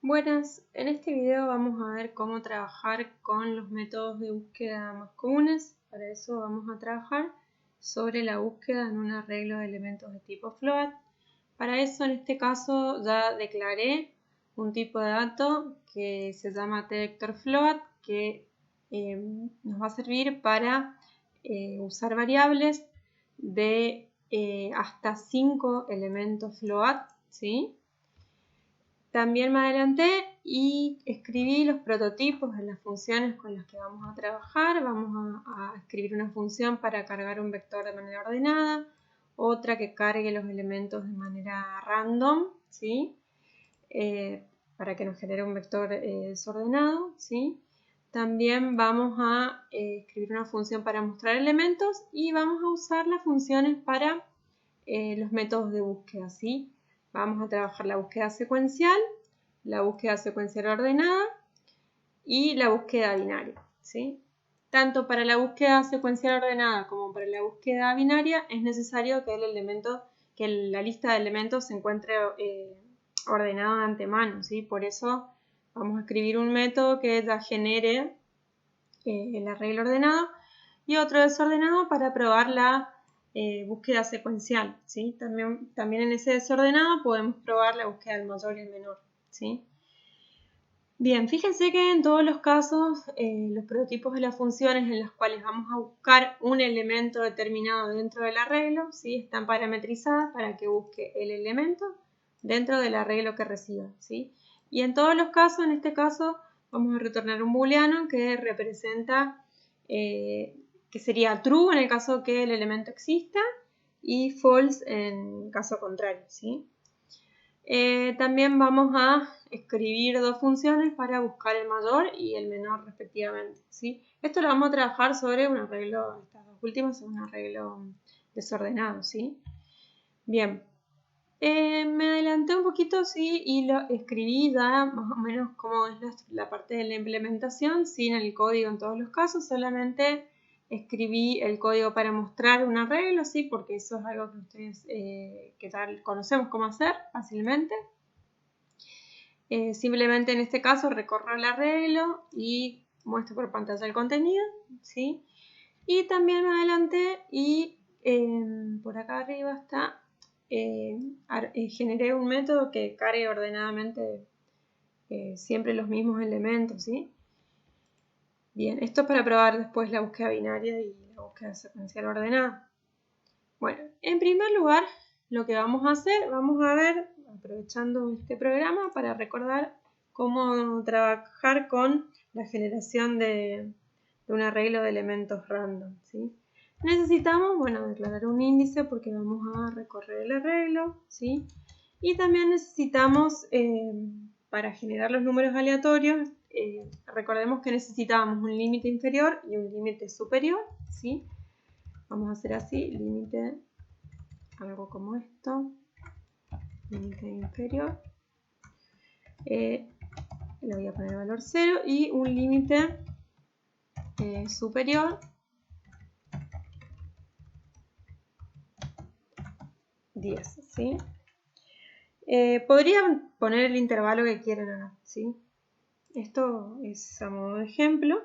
Buenas, en este video vamos a ver cómo trabajar con los métodos de búsqueda más comunes. Para eso vamos a trabajar sobre la búsqueda en un arreglo de elementos de tipo float. Para eso en este caso ya declaré un tipo de dato que se llama TVectorFloat que nos va a servir para usar variables de hasta 5 elementos float, ¿sí? También me adelanté y escribí los prototipos de las funciones con las que vamos a trabajar. Vamos a escribir una función para cargar un vector de manera ordenada, otra que cargue los elementos de manera random, ¿sí? Para que nos genere un vector desordenado, ¿sí? También vamos a escribir una función para mostrar elementos y vamos a usar las funciones para los métodos de búsqueda, ¿sí? Vamos a trabajar la búsqueda secuencial ordenada y la búsqueda binaria, ¿sí? Tanto para la búsqueda secuencial ordenada como para la búsqueda binaria es necesario que la lista de elementos se encuentre ordenada de antemano, ¿sí? Por eso vamos a escribir un método que ya genere el arreglo ordenado y otro desordenado para probar la búsqueda secuencial, ¿sí? También en ese desordenado podemos probar la búsqueda del mayor y el menor, ¿sí? Bien, fíjense que en todos los casos los prototipos de las funciones en las cuales vamos a buscar un elemento determinado dentro del arreglo, ¿sí? Están parametrizadas para que busque el elemento dentro del arreglo que reciba, ¿sí? Y en todos los casos, en este caso, vamos a retornar un booleano que representa, que sería true en el caso que el elemento exista y false en caso contrario, ¿sí? También vamos a escribir dos funciones para buscar el mayor y el menor respectivamente, ¿sí? Esto lo vamos a trabajar sobre un arreglo, estas dos últimas son un arreglo desordenado, ¿sí? Bien, me adelanté un poquito, sí, y lo escribí ya más o menos cómo es la parte de la implementación, sin el código en todos los casos, solamente escribí el código para mostrar un arreglo, ¿sí? Porque eso es algo que ustedes que tal conocemos cómo hacer fácilmente. Simplemente en este caso recorro el arreglo y muestro por pantalla el contenido, ¿sí? Y también me adelanté y por acá arriba está, generé un método que cargue ordenadamente siempre los mismos elementos, ¿sí? Bien, esto es para probar después la búsqueda binaria y la búsqueda secuencial ordenada. Bueno, en primer lugar, lo que vamos a hacer, vamos a ver, aprovechando este programa, para recordar cómo trabajar con la generación de un arreglo de elementos random, ¿sí? Necesitamos, bueno, declarar un índice porque vamos a recorrer el arreglo, ¿sí? Y también necesitamos, para generar los números aleatorios, recordemos que necesitábamos un límite inferior y un límite superior, ¿sí? Vamos a hacer así, límite, algo como esto, límite inferior, le voy a poner valor 0 y un límite superior 10, ¿sí? Podrían poner el intervalo que quieran acá, ¿sí? Esto es a modo de ejemplo.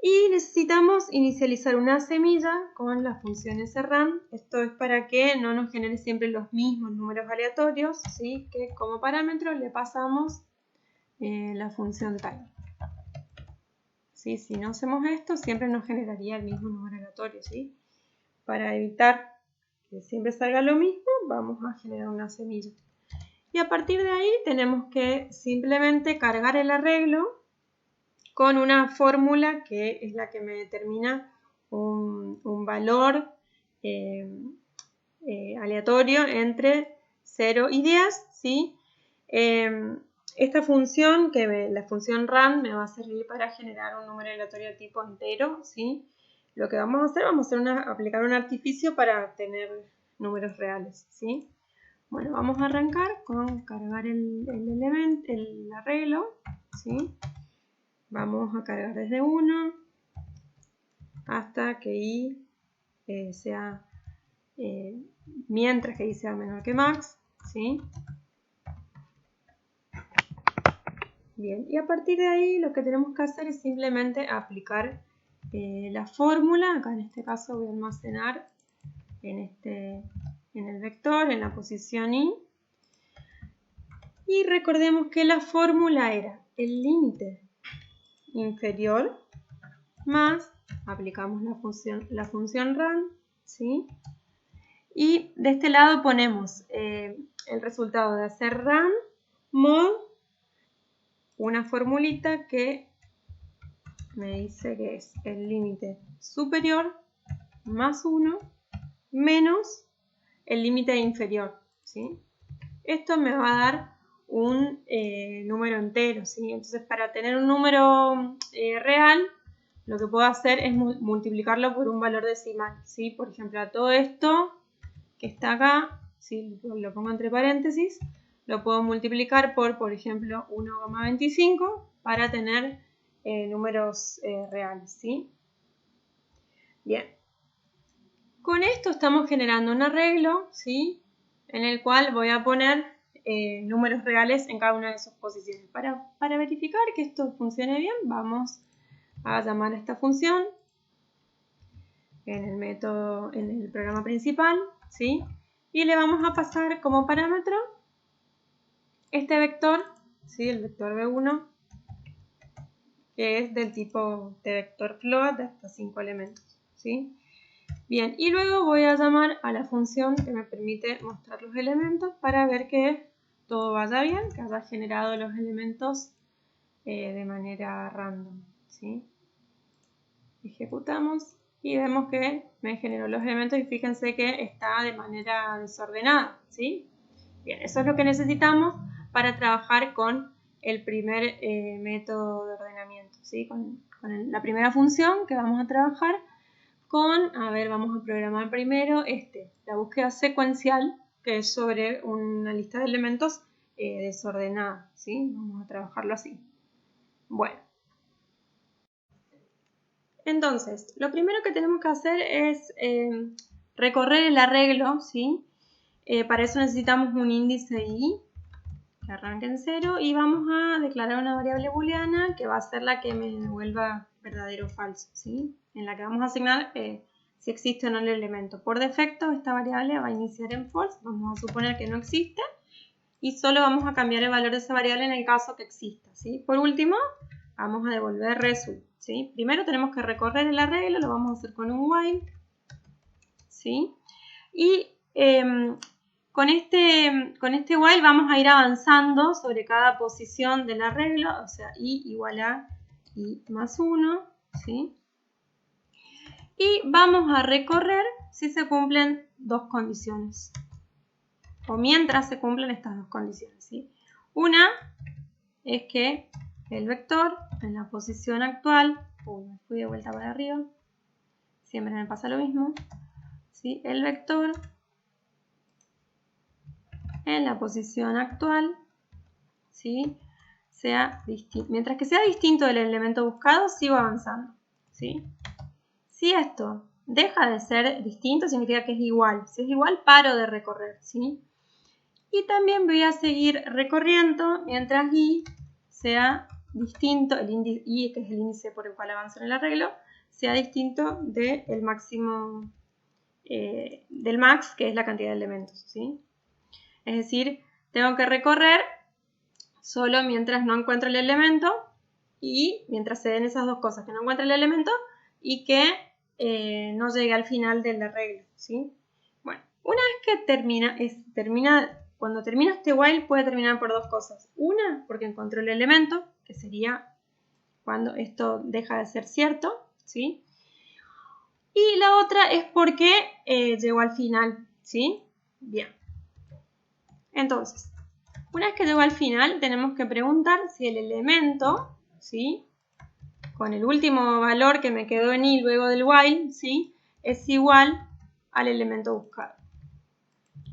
Y necesitamos inicializar una semilla con la función sRAM. Esto es para que no nos genere siempre los mismos números aleatorios, ¿sí? Que como parámetro le pasamos la función time. ¿Sí? Si no hacemos esto, siempre nos generaría el mismo número aleatorio, ¿sí? Para evitar que siempre salga lo mismo, vamos a generar una semilla. Y a partir de ahí tenemos que simplemente cargar el arreglo con una fórmula que es la que me determina un valor aleatorio entre 0 y 10, ¿sí? Esta función, la función rand, me va a servir para generar un número aleatorio de tipo entero, ¿sí? Lo que vamos a hacer, aplicar un artificio para obtener números reales, ¿sí? Bueno, vamos a arrancar con cargar el arreglo, ¿sí? Vamos a cargar desde 1 hasta que i sea, mientras que i sea menor que max, ¿sí? Bien, y a partir de ahí lo que tenemos que hacer es simplemente aplicar la fórmula. Acá en este caso voy a almacenar en el vector, en la posición y. Y recordemos que la fórmula era el límite inferior más, aplicamos la función rand, ¿sí? Y de este lado ponemos el resultado de hacer rand mod una formulita que me dice que es el límite superior más 1 menos el límite inferior, ¿sí? Esto me va a dar un número entero, ¿sí? Entonces, para tener un número real, lo que puedo hacer es multiplicarlo por un valor decimal, ¿sí? Por ejemplo, a todo esto que está acá, ¿sí? Lo pongo entre paréntesis, lo puedo multiplicar por ejemplo, 1,25 para tener números reales, ¿sí? Bien. Con esto estamos generando un arreglo, ¿sí? En el cual voy a poner números reales en cada una de sus posiciones. Para verificar que esto funcione bien, vamos a llamar a esta función en el programa principal, ¿sí? Y le vamos a pasar como parámetro este vector, ¿sí? El vector B1, que es del tipo de vector float de hasta 5 elementos, ¿sí? Bien, y luego voy a llamar a la función que me permite mostrar los elementos para ver que todo vaya bien, que haya generado los elementos de manera random, ¿sí? Ejecutamos y vemos que me generó los elementos y fíjense que está de manera desordenada, ¿sí? Bien, eso es lo que necesitamos para trabajar con el primer método de ordenamiento, ¿sí? Con la primera función que vamos a trabajar vamos a programar primero la búsqueda secuencial, que es sobre una lista de elementos desordenada, ¿sí? Vamos a trabajarlo así. Bueno. Entonces, lo primero que tenemos que hacer es recorrer el arreglo, ¿sí? Para eso necesitamos un índice i que arranque en 0 y vamos a declarar una variable booleana que va a ser la que me devuelva verdadero o falso, ¿sí? En la que vamos a asignar si existe o no el elemento. Por defecto, esta variable va a iniciar en false, vamos a suponer que no existe y solo vamos a cambiar el valor de esa variable en el caso que exista, ¿sí? Por último, vamos a devolver result, ¿sí? Primero tenemos que recorrer el arreglo, lo vamos a hacer con un while, ¿sí? Y con este while vamos a ir avanzando sobre cada posición del arreglo, o sea, i igual a i más 1, ¿sí? Y vamos a recorrer si se cumplen dos condiciones, o mientras se cumplen estas dos condiciones, ¿sí? Una es que el vector en la posición actual, me fui de vuelta para arriba, siempre me pasa lo mismo, ¿sí? El vector en la posición actual, ¿sí? Mientras que sea distinto del elemento buscado, sigo avanzando, ¿sí? Si esto deja de ser distinto, significa que es igual. Si es igual, paro de recorrer, ¿sí? Y también voy a seguir recorriendo mientras i sea distinto, i, que es el índice por el cual avanzo en el arreglo, sea distinto del máximo, del max, que es la cantidad de elementos, ¿sí? Es decir, tengo que recorrer solo mientras no encuentro el elemento y mientras se den esas dos cosas, que no encuentre el elemento y que no llegue al final del arreglo, ¿sí? Bueno, una vez que cuando termina este while puede terminar por dos cosas. Una, porque encontró el elemento, que sería cuando esto deja de ser cierto, ¿sí? Y la otra es porque llegó al final, ¿sí? Bien. Entonces, una vez que llegó al final, tenemos que preguntar si el elemento, ¿sí? Con el último valor que me quedó en i luego del while, ¿sí? Es igual al elemento buscado.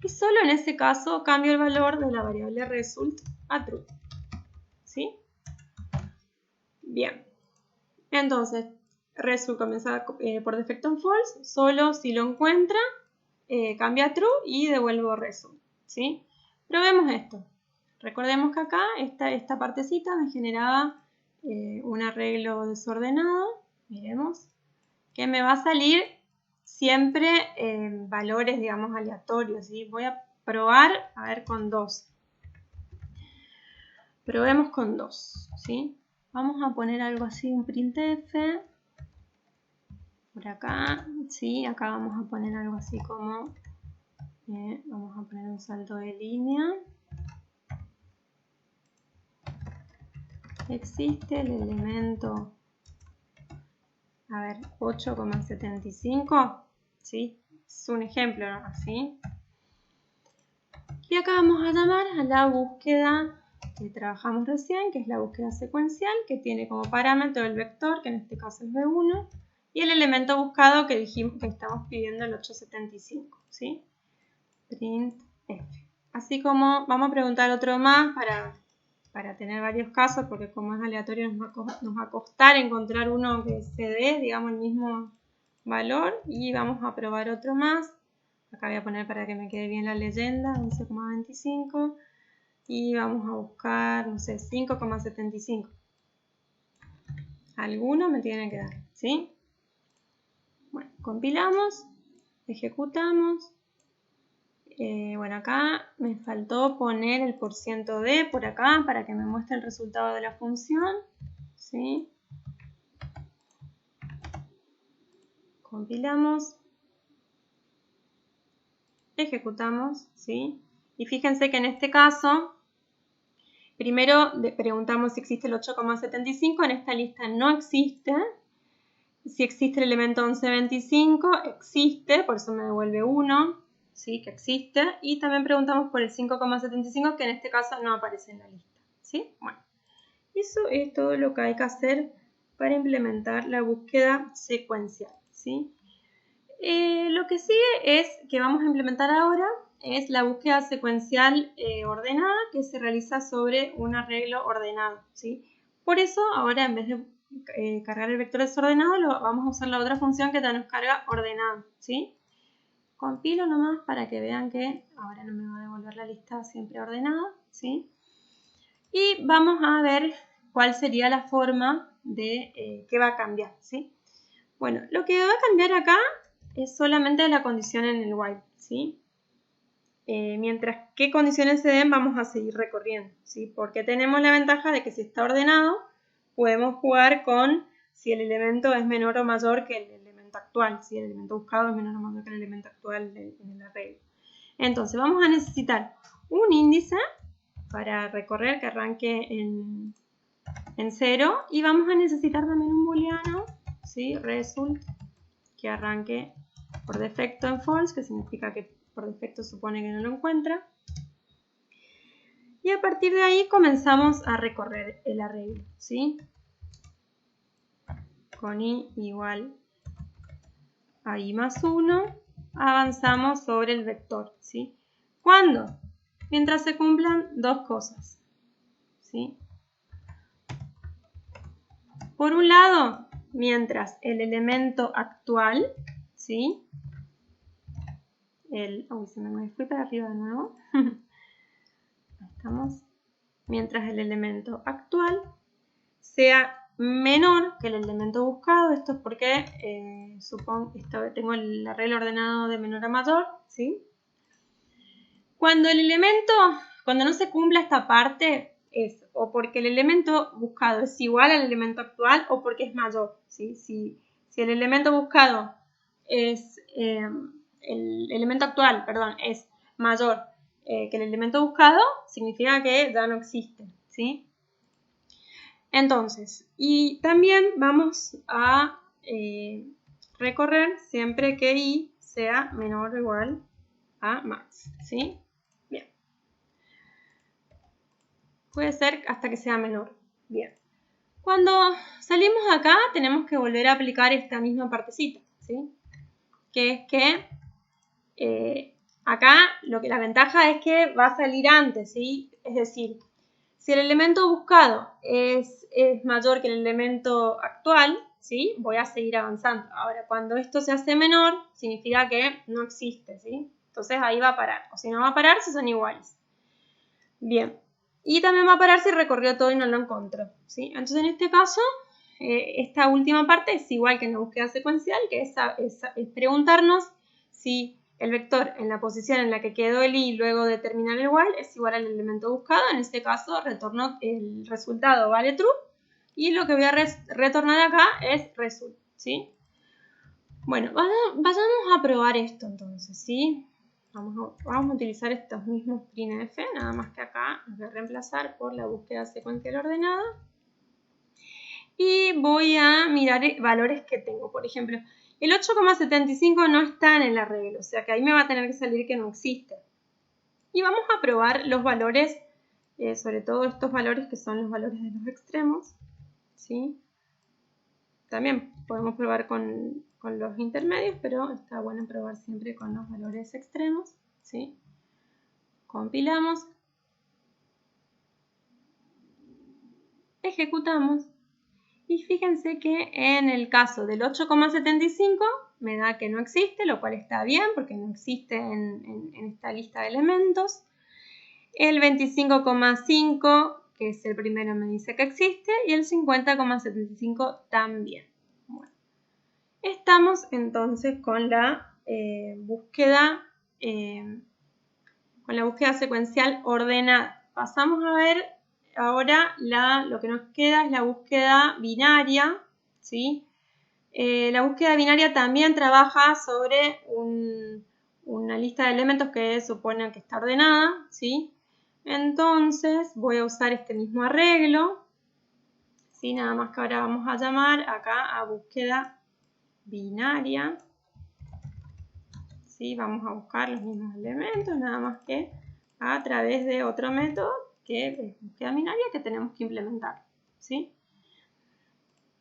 Y solo en ese caso cambio el valor de la variable result a true, ¿sí? Bien. Entonces, result comienza por defecto en false, solo si lo encuentra, cambia a true y devuelvo result, ¿sí? Probemos esto. Recordemos que acá esta partecita me generaba un arreglo desordenado, miremos, que me va a salir siempre valores, digamos, aleatorios, ¿sí? Voy a probar, a ver, con 2. Probemos con 2, ¿sí? Vamos a poner algo así, un printf. Por acá, ¿sí? Acá vamos a poner algo así como, vamos a poner un salto de línea. Existe el elemento, a ver, 8,75, ¿sí? Es un ejemplo, ¿no? Así. Y acá vamos a llamar a la búsqueda que trabajamos recién, que es la búsqueda secuencial, que tiene como parámetro el vector, que en este caso es B1, y el elemento buscado que dijimos que estamos pidiendo el 875, ¿sí? Print F. Así como vamos a preguntar otro más para tener varios casos, porque como es aleatorio nos va a costar encontrar uno que se dé, digamos, el mismo valor, y vamos a probar otro más. Acá voy a poner para que me quede bien la leyenda, 11,25, y vamos a buscar, no sé, 5,75. Alguno me tiene que dar, ¿sí? Bueno, compilamos, ejecutamos. Bueno, acá me faltó poner el %d por acá para que me muestre el resultado de la función, ¿sí? Compilamos, ejecutamos, ¿sí? Y fíjense que en este caso, primero preguntamos si existe el 8,75, en esta lista no existe. Si existe el elemento 11,25, existe, por eso me devuelve 1, ¿sí? Que existe. Y también preguntamos por el 5,75, que en este caso no aparece en la lista, ¿sí? Bueno, eso es todo lo que hay que hacer para implementar la búsqueda secuencial, ¿sí? Lo que sigue es que vamos a implementar ahora es la búsqueda secuencial ordenada, que se realiza sobre un arreglo ordenado, ¿sí? Por eso ahora en vez de cargar el vector desordenado, vamos a usar la otra función que ya nos carga ordenado, ¿sí? Compilo nomás para que vean que ahora no me va a devolver la lista siempre ordenada, ¿sí? Y vamos a ver cuál sería la forma de que va a cambiar, ¿sí? Bueno, lo que va a cambiar acá es solamente la condición en el while, ¿sí? Mientras que condiciones se den, vamos a seguir recorriendo, ¿sí? Porque tenemos la ventaja de que si está ordenado, podemos jugar con si el elemento es menor o mayor que el elemento actual, si el elemento buscado es menor o mayor que el elemento actual en el arreglo. Entonces, vamos a necesitar un índice para recorrer que arranque en 0, y vamos a necesitar también un booleano, ¿sí? Result, que arranque por defecto en false, que significa que por defecto supone que no lo encuentra. Y a partir de ahí comenzamos a recorrer el arreglo, ¿sí? Con i igual a i más 1, avanzamos sobre el vector, ¿sí? ¿Cuándo? Mientras se cumplan dos cosas, ¿sí? Por un lado, mientras el elemento actual, ¿sí? Se me fui para arriba de nuevo. Estamos. Mientras el elemento actual sea menor que el elemento buscado. Esto es porque tengo el arreglo ordenado de menor a mayor, ¿sí? Cuando no se cumpla esta parte, es o porque el elemento buscado es igual al elemento actual o porque es mayor, ¿sí? Si el elemento buscado es el elemento actual, perdón, es mayor que el elemento buscado, significa que ya no existe, ¿sí? Entonces, y también vamos a recorrer siempre que i sea menor o igual a max, ¿sí? Bien. Puede ser hasta que sea menor. Bien. Cuando salimos de acá, tenemos que volver a aplicar esta misma partecita, ¿sí? Que es que acá la ventaja es que va a salir antes, ¿sí? Es decir, si el elemento buscado es mayor que el elemento actual, ¿sí? Voy a seguir avanzando. Ahora, cuando esto se hace menor, significa que no existe, ¿sí? Entonces ahí va a parar. O si no va a parar, si son iguales. Bien. Y también va a parar si recorrió todo y no lo encontró, ¿sí? Entonces en este caso, esta última parte es igual que en la búsqueda secuencial, que es preguntarnos si el vector en la posición en la que quedó el i luego de terminar el while es igual al elemento buscado. En este caso retornó el resultado vale true y lo que voy a retornar acá es result, ¿sí? Bueno, vayamos a probar esto entonces, ¿sí? Vamos a utilizar estos mismos printf, nada más que acá los voy a reemplazar por la búsqueda secuencial ordenada. Y voy a mirar valores que tengo. Por ejemplo, el 8,75 no está en el arreglo, o sea que ahí me va a tener que salir que no existe. Y vamos a probar los valores, sobre todo estos valores que son los valores de los extremos, ¿sí? También podemos probar con los intermedios, pero está bueno probar siempre con los valores extremos, ¿sí? Compilamos, ejecutamos y fíjense que en el caso del 8,75 me da que no existe, lo cual está bien porque no existe en esta lista de elementos. El 25,5, que es el primero, me dice que existe y el 50,75 también. Bueno, estamos entonces con la búsqueda secuencial ordenada. Pasamos a ver ahora lo que nos queda es la búsqueda binaria, ¿sí? La búsqueda binaria también trabaja sobre una lista de elementos que supone que está ordenada, ¿sí? Entonces voy a usar este mismo arreglo, ¿sí? Nada más que ahora vamos a llamar acá a búsqueda binaria, ¿sí? Vamos a buscar los mismos elementos, nada más que a través de otro método que es búsqueda binaria que tenemos que implementar, ¿sí?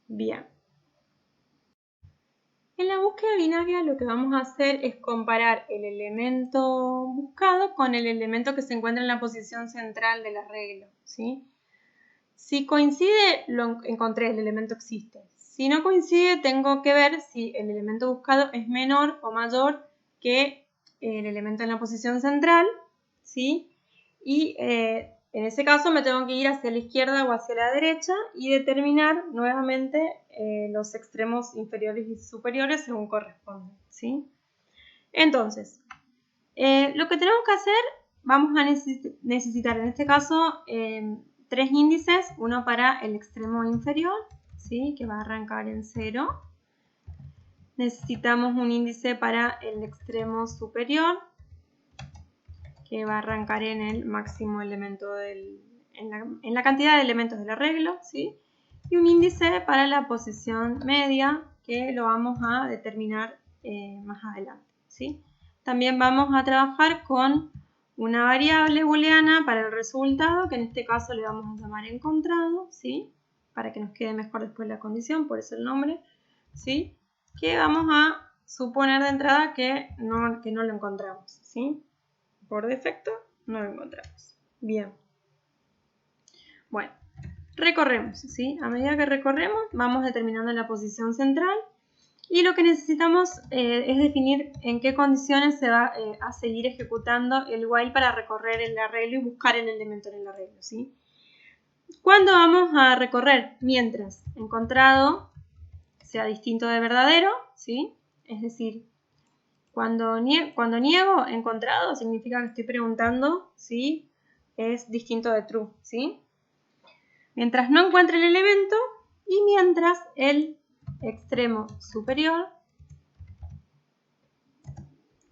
Bien. En la búsqueda binaria lo que vamos a hacer es comparar el elemento buscado con el elemento que se encuentra en la posición central del arreglo, ¿sí? Si coincide, encontré, el elemento existe. Si no coincide, tengo que ver si el elemento buscado es menor o mayor que el elemento en la posición central, ¿sí? Y en ese caso me tengo que ir hacia la izquierda o hacia la derecha y determinar nuevamente los extremos inferiores y superiores según corresponde, ¿sí? Entonces, lo que tenemos que hacer, vamos a necesitar en este caso 3 índices, uno para el extremo inferior, ¿sí? Que va a arrancar en 0. Necesitamos un índice para el extremo superior, que va a arrancar en el máximo elemento en la cantidad de elementos del arreglo, ¿sí? Y un índice para la posición media, que lo vamos a determinar más adelante, ¿sí? También vamos a trabajar con una variable booleana para el resultado, que en este caso le vamos a llamar encontrado, ¿sí? Para que nos quede mejor después la condición, por eso el nombre, ¿sí? Que vamos a suponer de entrada que no lo encontramos, ¿sí? Por defecto no lo encontramos. Bien. Bueno, recorremos, ¿sí? A medida que recorremos vamos determinando la posición central y lo que necesitamos es definir en qué condiciones se va a seguir ejecutando el while para recorrer el arreglo y buscar el elemento en el arreglo, ¿sí? ¿Cuándo vamos a recorrer? Mientras encontrado sea distinto de verdadero, ¿sí? Es decir, cuando niego encontrado significa que estoy preguntando si es distinto de true, ¿sí? Mientras no encuentre el elemento y mientras el extremo superior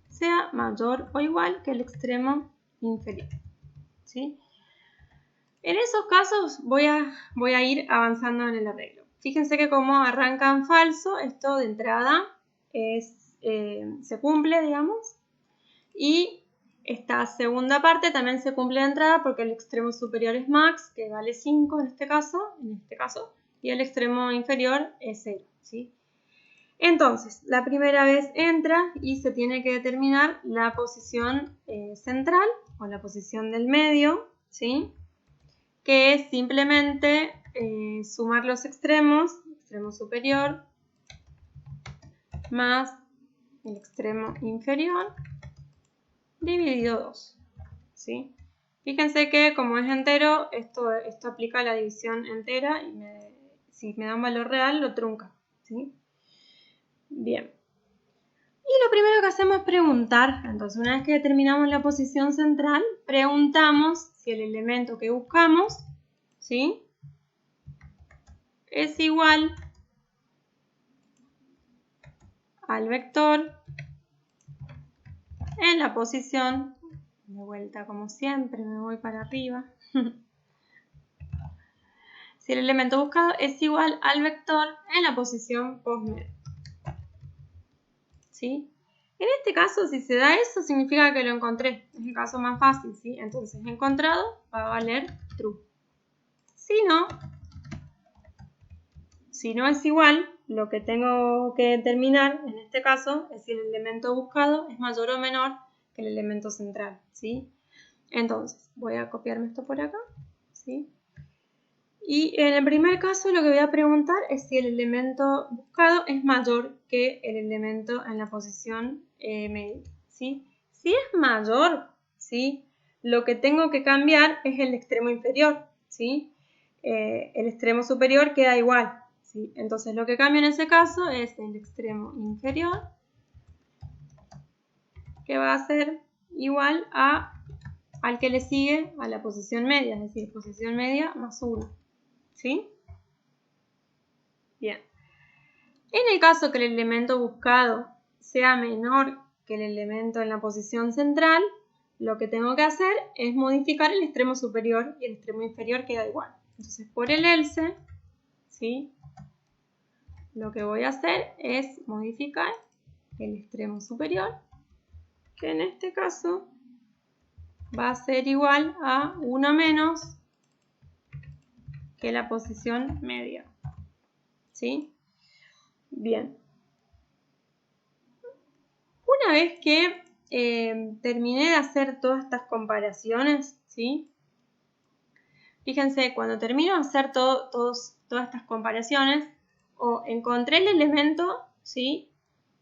sea mayor o igual que el extremo inferior, ¿sí? En esos casos voy a ir avanzando en el arreglo. Fíjense que como arranca en falso, esto de entrada se cumple, digamos, y esta segunda parte también se cumple de entrada porque el extremo superior es max, que vale 5 en este caso, y el extremo inferior es 0, ¿sí? Entonces, la primera vez entra y se tiene que determinar la posición central o la posición del medio, ¿sí? Que es simplemente sumar los extremo superior más el extremo inferior dividido 2, ¿sí? Fíjense que como es entero, esto aplica a la división entera y si me da un valor real lo trunca, ¿sí? Bien. Y lo primero que hacemos es preguntar. Entonces, una vez que determinamos la posición central, preguntamos si el elemento que buscamos, ¿sí?, es igual al vector en la posición, de vuelta como siempre, me voy para arriba. Si el elemento buscado es igual al vector en la posición postmedio, ¿sí? En este caso, si se da eso, significa que lo encontré. Es el caso más fácil, ¿sí? Entonces, encontrado va a valer true. Si no es igual, lo que tengo que determinar en este caso es si el elemento buscado es mayor o menor que el elemento central, ¿sí? Entonces, voy a copiarme esto por acá, ¿sí? Y en el primer caso lo que voy a preguntar es si el elemento buscado es mayor que el elemento en la posición media, ¿sí? Si es mayor, ¿sí?, lo que tengo que cambiar es el extremo inferior, ¿sí? El extremo superior queda igual, ¿sí? Entonces lo que cambio en ese caso es el extremo inferior, que va a ser igual al que le sigue a la posición media, es decir, posición media más 1, ¿sí? Bien. En el caso que el elemento buscado sea menor que el elemento en la posición central, lo que tengo que hacer es modificar el extremo superior y el extremo inferior queda igual. Entonces, por el else, ¿sí?, lo que voy a hacer es modificar el extremo superior, que en este caso va a ser igual a 1 menos que la posición media, ¿sí? Bien. Una vez que terminé de hacer todas estas comparaciones, ¿sí? Fíjense, cuando termino de hacer todas estas comparaciones, o encontré el elemento, ¿sí?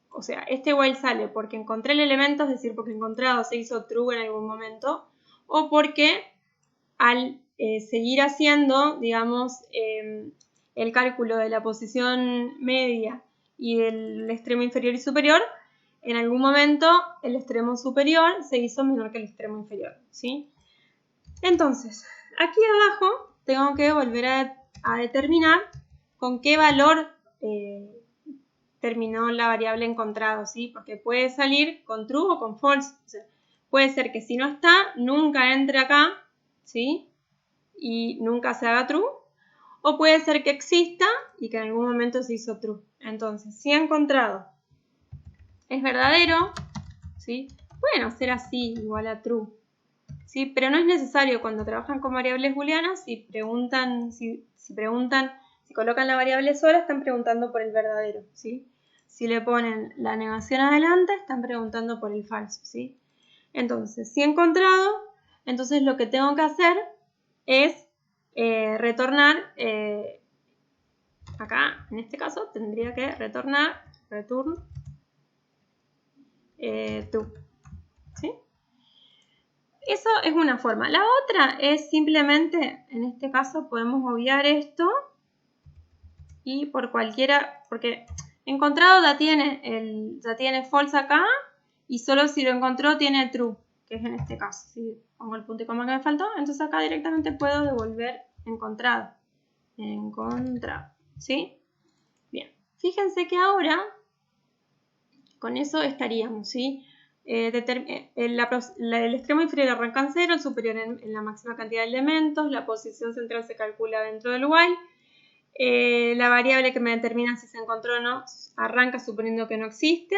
O sea, este while sale porque encontré el elemento, es decir, porque encontrado se hizo true en algún momento, o porque al seguir haciendo, digamos, el cálculo de la posición media y del extremo inferior y superior, en algún momento el extremo superior se hizo menor que el extremo inferior, ¿sí? Entonces, aquí abajo tengo que volver a determinar con qué valor terminó la variable encontrado, ¿sí? Porque puede salir con true o con false. O sea, puede ser que si no está, nunca entre acá, ¿sí?, y nunca se haga true. O puede ser que exista y que en algún momento se hizo true. Entonces, si encontrado es verdadero, ¿sí?, pueden hacer así, igual a true, ¿sí? Pero no es necesario cuando trabajan con variables booleanas. Si colocan la variable sola, están preguntando por el verdadero, ¿sí? Si le ponen la negación adelante, están preguntando por el falso, ¿sí? Entonces, si encontrado, entonces lo que tengo que hacer es retornar, acá en este caso tendría que retornar return true, ¿sí? Eso es una forma. La otra es simplemente, en este caso podemos obviar esto y por cualquiera, porque encontrado ya tiene false acá y solo si lo encontró tiene true, que es en este caso. Si pongo el punto y coma que me faltó, entonces acá directamente puedo devolver encontrado. Encontrado, ¿sí? Bien, fíjense que ahora con eso estaríamos, ¿sí? El extremo inferior arranca en 0, el superior en la máxima cantidad de elementos, la posición central se calcula dentro del while, la variable que me determina si se encontró o no arranca suponiendo que no existe,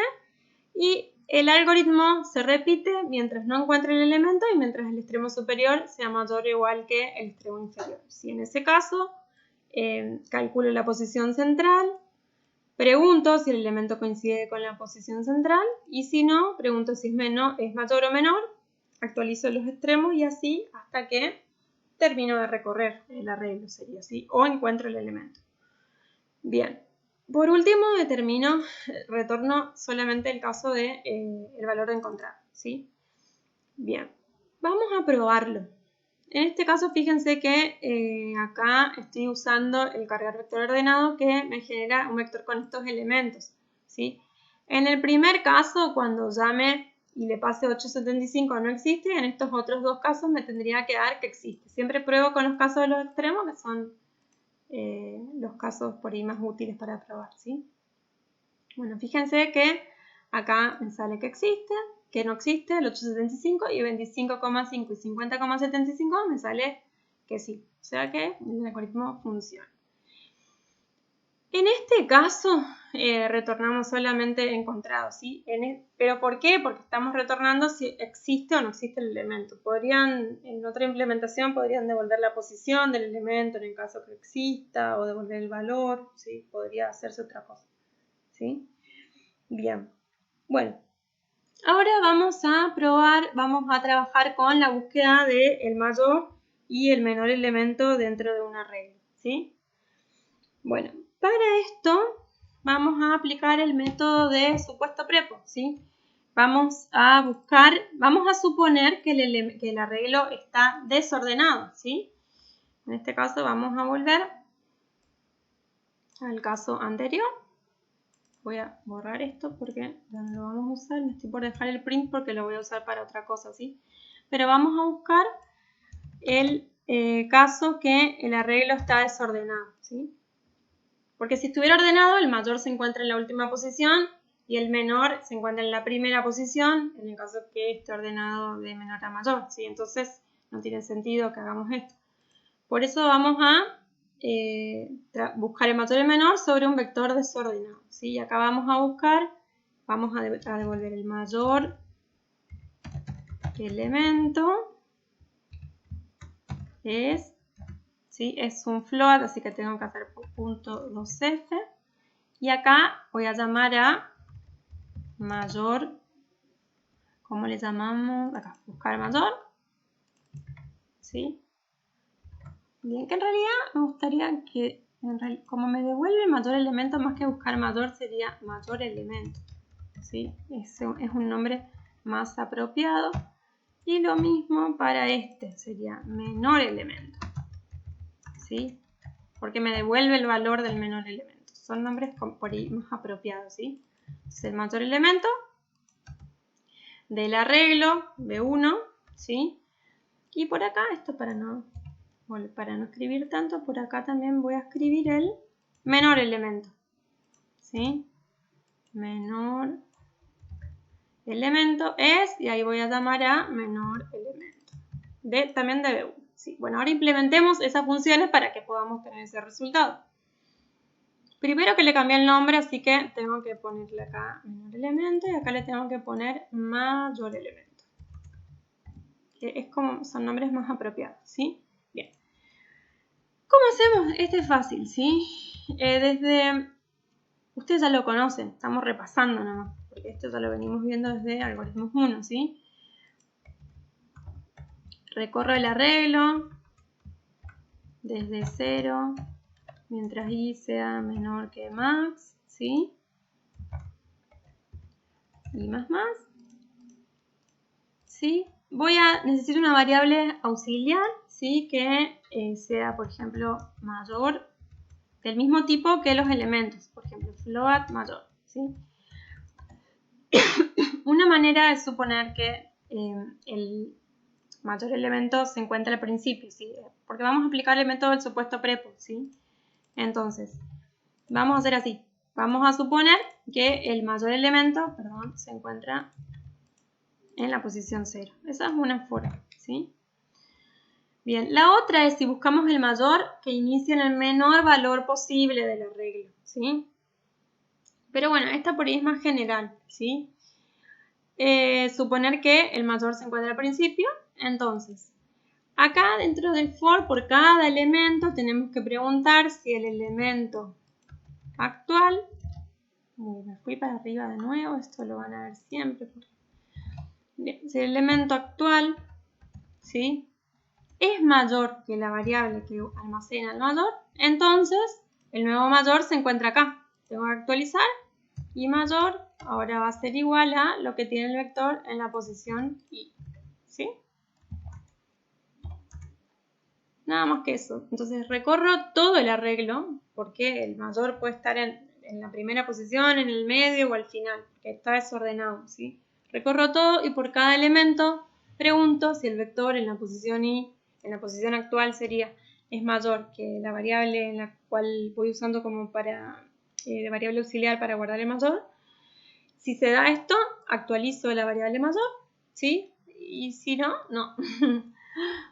y el algoritmo se repite mientras no encuentre el elemento y mientras el extremo superior sea mayor o igual que el extremo inferior. Si en ese caso calculo la posición central, pregunto si el elemento coincide con la posición central y si no, pregunto si es mayor o menor, actualizo los extremos y así hasta que termino de recorrer el arreglo, sería así, o encuentro el elemento. Bien, por último retorno solamente el caso de el valor de encontrar, ¿sí? Bien, vamos a probarlo. En este caso, fíjense que acá estoy usando el cargar vector ordenado que me genera un vector con estos elementos, ¿sí? En el primer caso, cuando llame y le pase 875 no existe, en estos otros dos casos me tendría que dar que existe. Siempre pruebo con los casos de los extremos, que son los casos por ahí más útiles para probar, ¿sí? Bueno, fíjense que acá me sale que existe, que no existe el 875 y 25,5 y 50,75 me sale que sí. O sea que el algoritmo funciona. En este caso retornamos solamente encontrado, ¿sí? ¿Pero por qué? Porque estamos retornando si existe o no existe el elemento. En otra implementación podrían devolver la posición del elemento en el caso que exista o devolver el valor, ¿sí? Podría hacerse otra cosa, ¿sí? Bien, bueno, ahora vamos a trabajar con la búsqueda del mayor y el menor elemento dentro de un arreglo, ¿sí? Bueno, para esto vamos a aplicar el método de supuesto prepo, ¿sí? Vamos a suponer que el arreglo está desordenado, ¿sí? En este caso vamos a volver al caso anterior. Voy a borrar esto porque ya no lo vamos a usar. Me estoy por dejar el print porque lo voy a usar para otra cosa, ¿sí? Pero vamos a buscar el caso que el arreglo está desordenado, ¿sí? Porque si estuviera ordenado, el mayor se encuentra en la última posición y el menor se encuentra en la primera posición, en el caso que esté ordenado de menor a mayor, ¿sí? Entonces no tiene sentido que hagamos esto. Por eso vamos a buscar el mayor y el menor sobre un vector desordenado, ¿sí? Y acá vamos a devolver el mayor elemento, ¿sí? Es un float, así que tengo que hacer punto 2f, y acá voy a llamar a mayor, ¿cómo le llamamos? Acá, buscar mayor, ¿sí? Bien, que en realidad me gustaría que, como me devuelve mayor elemento, más que buscar mayor, sería mayor elemento, ¿sí? Es un nombre más apropiado. Y lo mismo para este, sería menor elemento, ¿sí? Porque me devuelve el valor del menor elemento. Son nombres por ahí más apropiados, ¿sí? Entonces, el mayor elemento del arreglo B1, ¿sí? Y por acá, esto para no escribir tanto, por acá también voy a escribir el menor elemento, ¿sí? Menor elemento es, y ahí voy a llamar a menor elemento, también de B1, ¿sí? Bueno, ahora implementemos esas funciones para que podamos tener ese resultado. Primero que le cambié el nombre, así que tengo que ponerle acá menor elemento y acá le tengo que poner mayor elemento. Son nombres más apropiados, ¿sí? Bien. ¿Cómo hacemos? Este es fácil, ¿sí? Ustedes ya lo conocen, estamos repasando nomás, porque esto ya lo venimos viendo desde algoritmos 1, ¿sí? Recorro el arreglo desde 0, mientras i sea menor que max, ¿sí? Y más, ¿sí? Necesito una variable auxiliar, ¿sí? Que sea, por ejemplo, mayor, del mismo tipo que los elementos, por ejemplo, float mayor, ¿sí? Una manera es suponer que el mayor elemento se encuentra al principio, ¿sí? Porque vamos a aplicar el método del supuesto prepo, ¿sí? Entonces, vamos a hacer así. Vamos a suponer que el mayor elemento, se encuentra en la posición 0. Esa es una forma, ¿sí? Bien, la otra es si buscamos el mayor que inicie en el menor valor posible del arreglo, ¿sí? Pero bueno, esta por ahí es más general, ¿sí? Suponer que el mayor se encuentra al principio, entonces, acá dentro del for, por cada elemento, tenemos que preguntar si el elemento actual, me fui para arriba de nuevo, esto lo van a ver siempre. Bien, si el elemento actual, ¿sí?, es mayor que la variable que almacena el mayor, entonces el nuevo mayor se encuentra acá. Tengo que actualizar y mayor ahora va a ser igual a lo que tiene el vector en la posición i, ¿sí? Nada más que eso. Entonces recorro todo el arreglo, porque el mayor puede estar en la primera posición, en el medio o al final, que está desordenado, ¿sí? Recorro todo y por cada elemento pregunto si el vector en la posición y, en la posición actual es mayor que la variable en la cual voy usando como para de variable auxiliar para guardar el mayor. Si se da esto, actualizo la variable mayor, ¿sí? Y si no, no.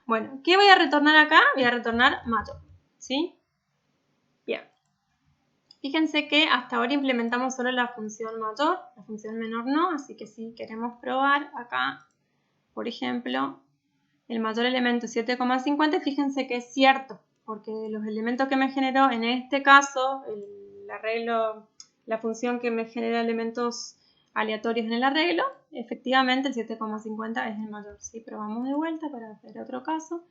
Bueno, ¿qué voy a retornar acá? Voy a retornar mayor, ¿sí? Bien. Fíjense que hasta ahora implementamos solo la función mayor, la función menor no, así que si queremos probar acá, por ejemplo, el mayor elemento 7,50, fíjense que es cierto, porque los elementos que me generó en este caso, el arreglo, la función que me genera elementos aleatorios en el arreglo, efectivamente el 7,50 es el mayor. ¿Sí? Probamos de vuelta para hacer otro caso.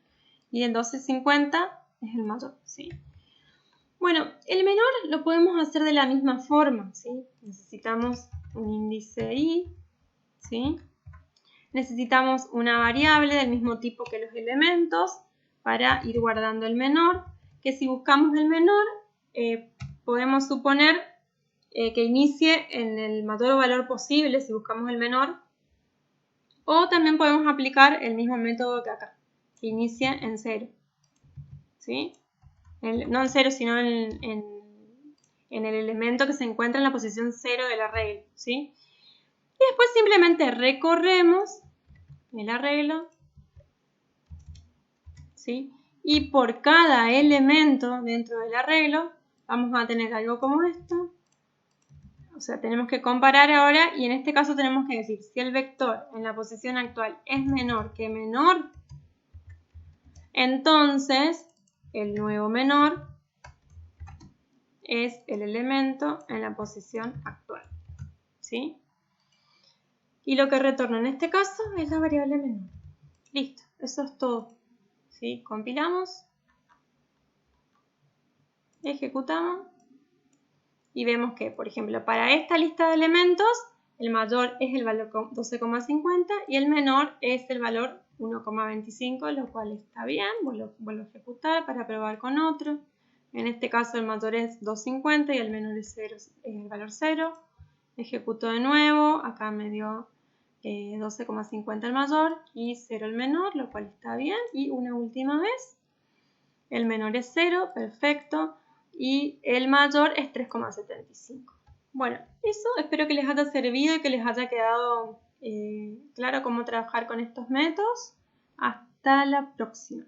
Y el 12,50 es el mayor. ¿Sí? Bueno, el menor lo podemos hacer de la misma forma. ¿Sí? Necesitamos un índice i. ¿Sí? Necesitamos una variable del mismo tipo que los elementos para ir guardando el menor. Que si buscamos el menor, podemos suponer que inicie en el mayor valor posible si buscamos el menor, o también podemos aplicar el mismo método que acá, que inicie en 0, ¿sí? No en 0, sino en el elemento que se encuentra en la posición 0 del arreglo, ¿sí? Y después simplemente recorremos el arreglo, ¿sí? Y por cada elemento dentro del arreglo vamos a tener algo como esto. O sea, tenemos que comparar ahora y en este caso tenemos que decir si el vector en la posición actual es menor que menor, entonces el nuevo menor es el elemento en la posición actual. ¿Sí? Y lo que retorna en este caso es la variable menor. Listo, eso es todo. ¿Sí? Compilamos, ejecutamos. Y vemos que, por ejemplo, para esta lista de elementos, el mayor es el valor 12,50 y el menor es el valor 1,25, lo cual está bien. Vuelvo a ejecutar para probar con otro. En este caso el mayor es 2,50 y el menor es el valor 0. Ejecuto de nuevo, acá me dio 12,50 el mayor y 0 el menor, lo cual está bien. Y una última vez, el menor es 0, perfecto. Y el mayor es 3,75. Bueno, eso espero que les haya servido y que les haya quedado claro cómo trabajar con estos métodos. Hasta la próxima.